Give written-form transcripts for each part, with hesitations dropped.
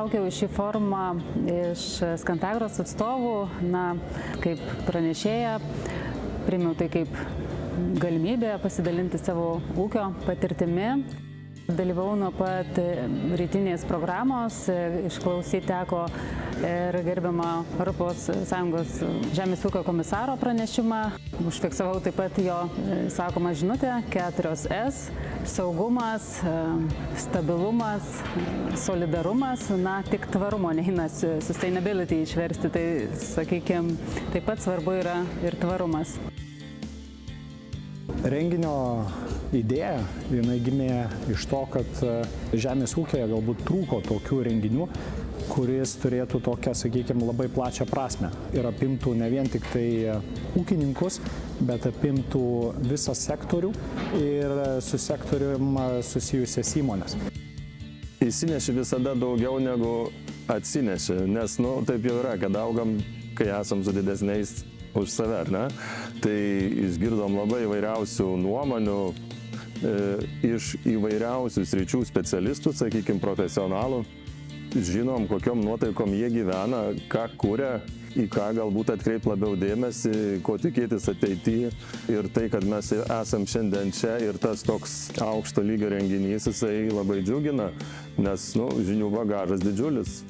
įsitraukiau į šį forumą iš Skantagros atstovų, kaip pranešėja, priėmiau tai kaip galimybę pasidalinti savo ūkio patirtimi. Dalyvau nuo pat rytinės programos, išklausyti teko ir gerbiamą ES žemės ūkio komisaro pranešimą. Užfiksavau taip pat jo sakomą žinutę 4S - saugumas, stabilumas, solidarumas, tik tvarumo neina sustainability išversti, tai sakykime, taip pat svarbu yra ir tvarumas. Renginio idėja, jinai gimė iš to, kad žemės ūkėje galbūt trūko tokių renginių, kuris turėtų tokią, sakykime, labai plačią prasme ir apimtų ne vien tik tai ūkininkus, bet apimtų visą sektorių ir su sektorium susijusias įmonės. Įsineši visada daugiau negu atsineši, nes, taip jau yra, kad augam, kai esam su didesniais už save, ar ne? Tai išgirdom labai įvairiausių nuomonių iš įvairiausių sričių specialistų, sakykime, profesionalų. Žinom, kokiom nuotaikom jie gyvena, ką kuria, į ką galbūt atkreipt labiau dėmesį, ko tikėtis ateityje. Ir tai, kad mes esam šiandien čia ir tas toks aukšto lygio renginys, jisai labai džiugina, nes žinių bagažas didžiulis.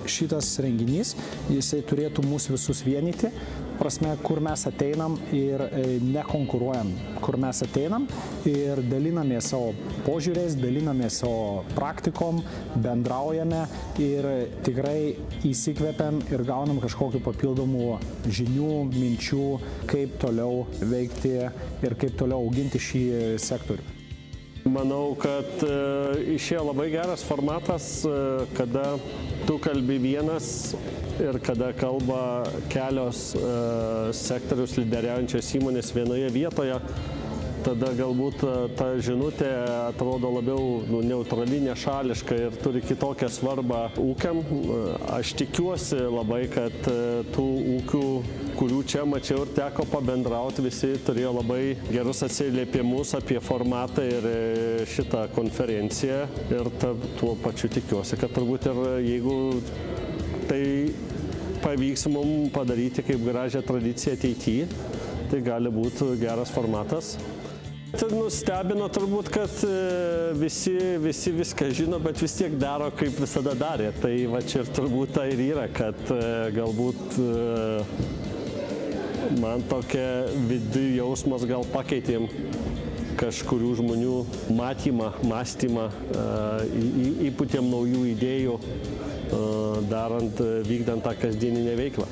Šitas renginys, jisai turėtų mus visus vienyti, prasme, kur mes ateinam ir nekonkuruojam, kur mes ateinam ir dalinamės savo požiūriais, dalinamės savo praktikom, bendraujame ir tikrai įsikvepiam ir gaunam kažkokių papildomų žinių, minčių, kaip toliau veikti ir kaip toliau auginti šį sektorių. Manau, kad išėjo labai geras formatas, kada tu kalbi vienas ir kada kalba kelios sektorius lyderiaujančios įmonės vienoje vietoje, tada galbūt ta žinutė atrodo labiau neutrali, nešališka ir turi kitokią svarbą ūkiam. Aš tikiuosi labai, kad tų ūkių, kurių čia mačiau ir teko pabendrauti, visi turėjo labai gerus atsiliepimus apie formatą ir šitą konferenciją. Ir tuo pačiu tikiuosi, kad turbūt ir jeigu tai pavyks mums padaryti kaip gražią tradiciją ateityje, tai gali būti geras formatas. Nustebino turbūt, kad visi viską žino, bet vis tiek daro, kaip visada darė. Tai va čia ir turbūt tai ir yra, kad galbūt man tokia vidų jausmas gal pakeitėm kažkurių žmonių matymą, mąstymą, įpūtėm naujų idėjų, vykdant tą kasdieninę veiklą.